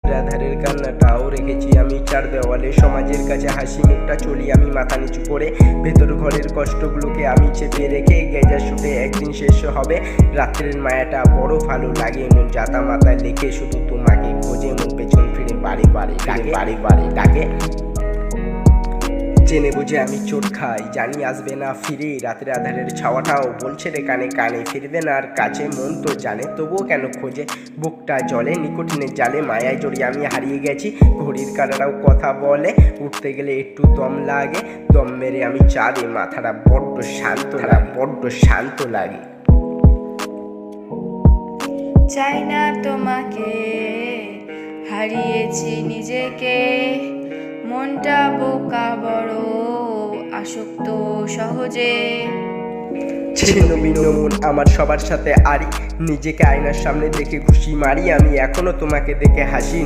আধারের কান্নাটাও রেখেছি আমি চার দেওয়ালে, সমাজের কাছে হাসি মুখটা চলি আমি মাথা নিচু করে, ভেতর ঘরের কষ্টগুলোকে আমি চেপে রেখে গেজা শুটে একদিন শেষ হবে। রাত্রের মায়াটা বড় ভালো লাগে, মন জাতা মাথায় লেখে শুধু তোমাকে খোঁজে, মন পেছন ফিরে বাড়ি বাড়ি ডাকে। জেনে বুঝে আমি চোট খাই, জানি আসবে না ফিরে, রাতের আধারের ছাওয়াটাও বলছে রে কানে কানে, ফিরবে না আর কাছে, মন তো জানে তবুও কেন খোঁজে, বুকটা জলে নিকোটিনের জালে, মায়ায় জড়িয়ে আমি হারিয়ে গেছি। ঘড়ির কাঁটাটাও কথা বলে, উঠতে গেলে একটু দম লাগে, দম মেরে আমি চাঁদে, মাথাটা বড্ড শান্ত লাগে। চাই না তোমাকে, হারিয়েছি নিজেকে, মনটা বোকা বড় আসক্ত সহজে। ছিন্ন ভিন্ন মন আমার সবার সাথে আরি, নিজেকে আয়নার সামনে দেখে খুশি মারি, আমি এখনো তোমাকে দেখে হাসি।